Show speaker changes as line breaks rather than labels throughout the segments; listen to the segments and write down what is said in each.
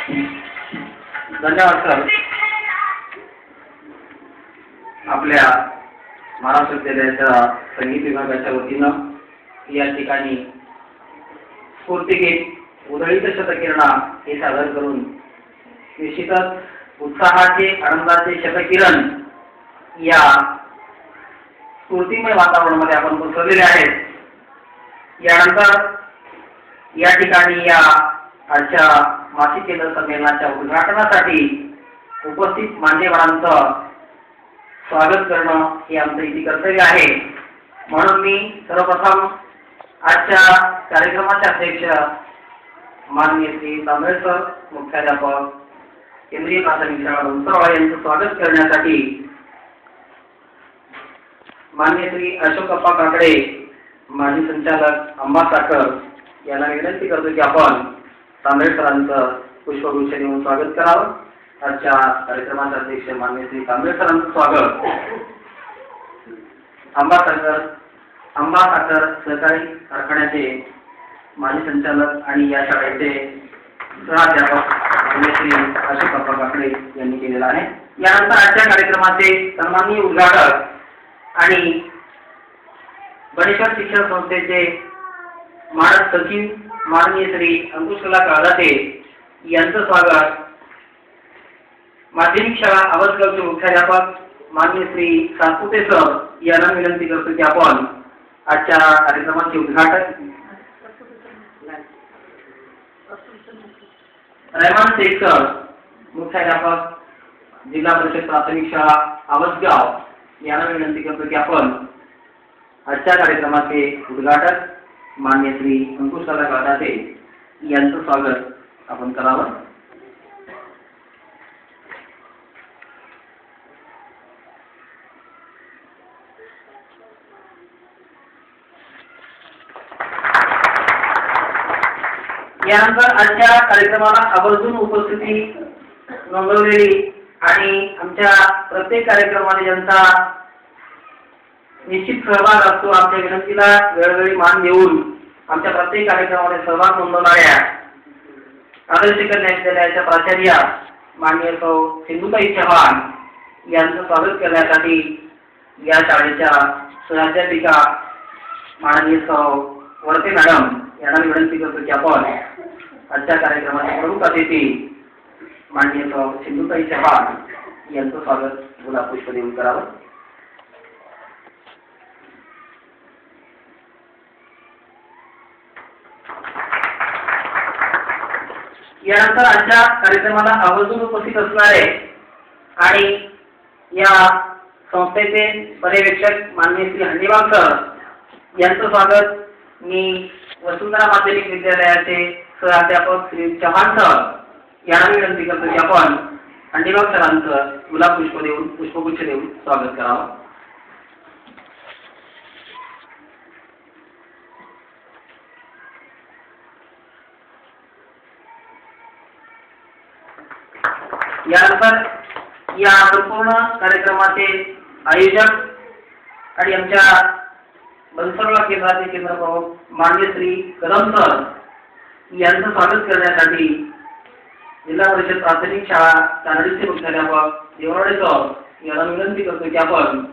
धन्यवाद सर. आपल्या महाराष्ट्र विद्यालयाच्या संगीत विभागाच्या वतीनं या ठिकाणी स्फूर्तिगीत उधळीत शतकिरणा हे सादर करून निश्चितच उत्साहाचे आनंदाचे शतकिरण या स्फूर्तिमय वातावरणामध्ये आपण पसरलेले आहेत. यानंतर या ठिकाणी या आजच्या मासिक केंद्र संमेलनाच्या उद्घाटनासाठी उपस्थित मान्यवरांचं स्वागत करणं हे आमचं इथे कर्तव्य आहे. म्हणून मी सर्वप्रथम आजच्या कार्यक्रमाचे अध्यक्ष माननीय श्री तांबळे सर, मुख्याध्यापक केंद्रीय प्राथमिक शाळा बनसोडा यांचं स्वागत करण्यासाठी माननीय श्री अशोकप्पा काकडे, माजी संचालक अंबासाकर यांना विनंती करतो की आपण तांबळे सरांचं पुष्पगुच्छ देऊन स्वागत करावं. आजच्या कार्यक्रमाचे अध्यक्ष माननीय श्री तांबळे सरांचं स्वागत. अंबासाकर सहकारी कारखान्याचे माजी संचालक आणि या शाळेचे सहाध्यापक माननीय श्री अशोकप्पा काकडे यांनी केलेला आहे. यानंतर आजच्या कार्यक्रमाचे सन्माननीय उद्घाटक आणि गणेश्वर शिक्षण संस्थेचे मानद सचिव माननीय श्री अंकुशकला काळदाते यांचं स्वागत. माध्यमिक शाळा आवसगावचे मुख्याध्यापक माननीय श्री सातपुते सर यांना विनंती करतो की आपण आजच्या कार्यक्रमाचे उद्घाटक रहमान शेख सर, मुख्याध्यापक जिल्हा परिषद प्राथमिक शाळा आवसगाव यांना विनंती करतो की आपण आजच्या कार्यक्रमाचे उद्घाटक माननीय श्री अंकुशकला काळदाते यांचं स्वागत आपण करावं. यानंतर आजच्या कार्यक्रमाला आवर्जून उपस्थिती नोंदवलेली आणि आमच्या प्रत्येक कार्यक्रमाने ज्यांचा निश्चित सहभाग असतो, आमच्या विनंतीला वेळोवेळी मान देऊन आमच्या प्रत्येक कार्यक्रमामध्ये सहभाग नोंदवणाऱ्या आदर्श कन्या विद्यालयाच्या प्राचार्या माननीय सौ सिंधुताई चव्हाण यांचं स्वागत करण्यासाठी या शाळेच्या सहअध्यापिका माननीय सौ वरते मॅडम यांना विनंती करतो की आपण आजच्या कार्यक्रमाचे प्रमुख अतिथी माननीय सौ सिंधुताई चव्हाण यांचं स्वागत गुलाब पुष्प देऊन करावं. यानंतर आजच्या कार्यक्रमाला आवर्जून उपस्थित असणारे आणि या संस्थेचे पर्यवेक्षक माननीय श्री हंडीवाल सर यांचं स्वागत मी वसुंधरा माध्यमिक विद्यालयाचे सहअध्यापक श्री चव्हाण सर यांना विनंती करतो की आपण हंडीवाल सरांचं गुलाब पुष्प देऊन पुष्पगुच्छ देऊन स्वागत करावं. यानंतर या संपूर्ण कार्यक्रमाचे आयोजक आणि आमच्या बनसोडा केंद्राचे केंद्र प्रमुख माननीय श्री कदम सर यांचं स्वागत करण्यासाठी जिल्हा परिषद प्राथमिक शाळा तानडीचे मुख्याध्यापक देवराडे सर यांना विनंती करतो की आपण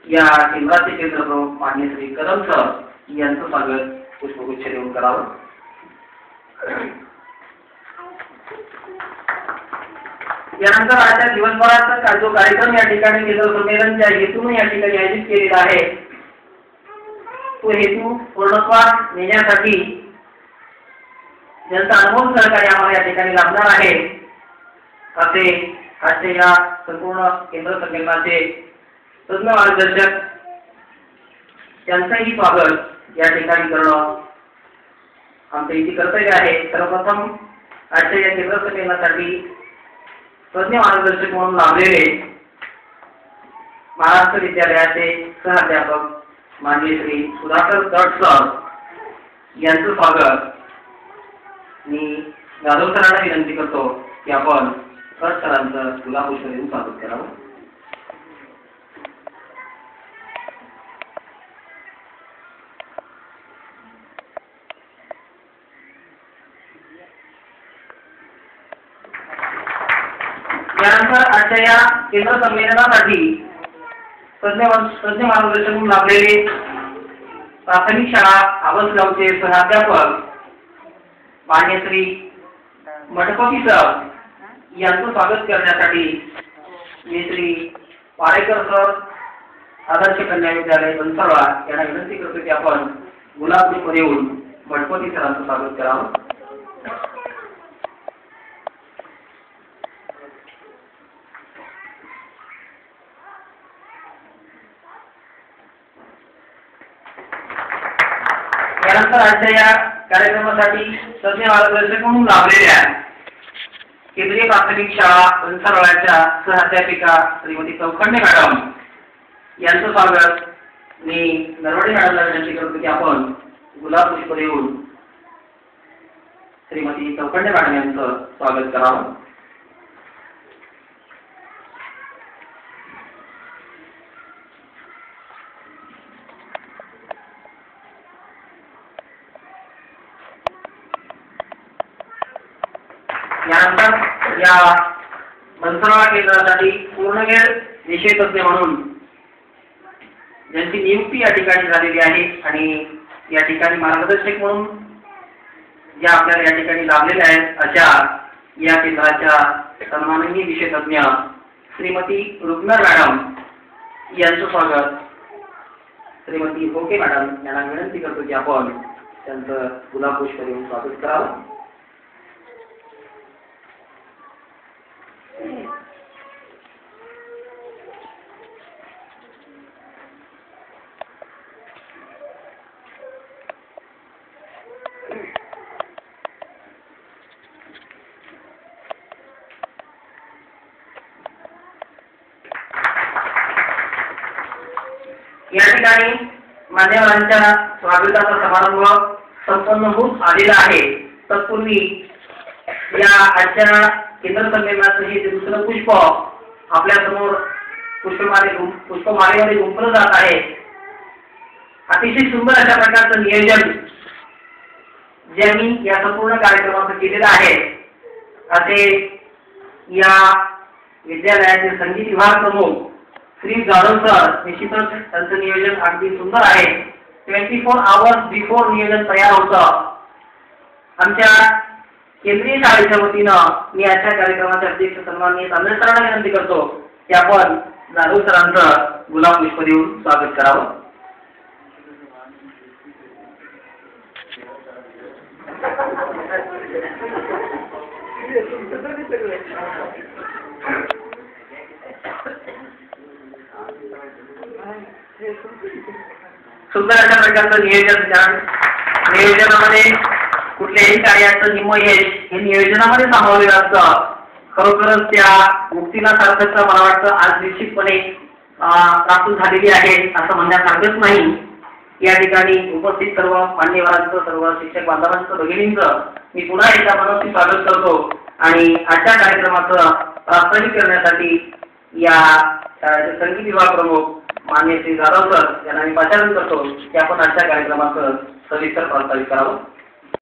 या केंद्राचे केंद्र प्रमुख माननीय श्री कदम सर यांचं स्वागत पुष्पगुच्छ देऊन करावं. यानंतर आजच्या दिवसभराचा जो कार्यक्रम या ठिकाणी केंद्र संमेलनच्या हेतून या ठिकाणी आयोजित केलेला आहे, तो हेतू पूर्णत्वास नेण्यासाठी ज्यांचा अनुभव सहकार्य आम्हाला या ठिकाणी लाभणार आहे असे आजच्या या संपूर्ण केंद्र संमेलनाचे तज्ञ मार्गदर्शक त्यांचंही स्वागत या ठिकाणी करणं आमचं इथे कर्तव्य आहे. सर्वप्रथम आजच्या या केंद्र संमेलनासाठी तज्ञ मार्गदर्शक म्हणून लाभलेले महाराष्ट्र विद्यालयाचे सहअध्यापक माननीय श्री सुधाकर दट सर यांचं स्वागत मी जाधव सरांना विनंती करतो की आपण दट सरांचं गुलाब पुष्प देऊन स्वागत करावं. यानंतर आजच्या या केंद्र संमेलनासाठी तज्ञ मार्गदर्शन म्हणून लाभलेले प्राथमिक शाळा आबसगावचे सहाध्यापक मान्य श्री मठपती सर यांचं स्वागत करण्यासाठी मी श्री पारेकर सर आदर्श कन्या विद्यालय बनसरवा यांना विनंती करतो की आपण गुलाबपूर येऊन मठपती सरांचं स्वागत करावं. यानंतर आजच्या या कार्यक्रमासाठी तज्ञ मार्गदर्शक म्हणून लाभलेल्या केंद्रीय प्राथमिक शाळा बनसरवाड्याच्या सहअध्यापिका श्रीमती चौखंडे मॅडम यांचं स्वागत मी नरवडे मॅडमला विनंती करतो की आपण गुलाबपूर येऊन श्रीमती चौखंडे मॅडम यांचं स्वागत करावं. यानंतर या बनसरवा केंद्रासाठी पूर्णवेळ विषय तज्ञ म्हणून ज्यांची नियुक्ती या ठिकाणी झालेली आहे आणि या ठिकाणी मार्गदर्शक म्हणून ज्या आपल्याला या ठिकाणी लाभलेल्या आहेत अशा या केंद्राच्या सन्माननीय विषय तज्ञ श्रीमती रुग्नर मॅडम यांचं स्वागत श्रीमती भोके मॅडम यांना विनंती करतो की आपण त्यांचं गुलाबपुष्प देऊन स्वागत करावं. या ठिकाणी मान्यवरांच्या स्वागताचा समारंभ संपन्न होत आलेला आहे. तत्पूर्वी या आजच्या केंद्र संमेलनाचं हे दुसरं पुष्प आपल्या समोर पुष्पमालेमध्ये गुंफलं जात आहे. अतिशय सुंदर अशा प्रकारचं नियोजन ज्यांनी या संपूर्ण कार्यक्रमाचं केलेलं आहे असे या विद्यालयाचे संगीत विभाग प्रमुख श्री जाधव सर निश्चितच त्यांचं नियोजन अगदी सुंदर आहे. 24 आवर्स बिफोर नियोजन तयार होतं. आमच्या केंद्रीय शाळेच्या वतीनं मी आजच्या कार्यक्रमाचे अध्यक्ष सन्माननीय तांदळे सरांना विनंती करतो की आपण जाधव सरांचं गुलाबपुष्प देऊन स्वागत करावं. सुंदर अशा प्रकारचं नियोजनामध्ये कुठल्याही कार्याचं निम्म यश हे नियोजनामध्ये सामावलेलं असतं. खरोखरच त्या मुक्तीला सार्थकता मला वाटतं आज निश्चितपणे प्राप्त झालेली आहे असं म्हणण्यास हरकत नाही. या ठिकाणी उपस्थित सर्व मान्यवरांचं सर्व शिक्षक बांधवांचं भगिनींचं मी पुन्हा एकदा मनस्वी स्वागत करतो आणि आजच्या कार्यक्रमाचं प्रास्ताविक करण्यासाठी या शाळेचे संगीत विभाग प्रमुख मान्य श्री जाधव सर यांना मी पाचारण करतो की आपण आजच्या कार्यक्रमाचं सविस्तर प्रास्ताविक करावं.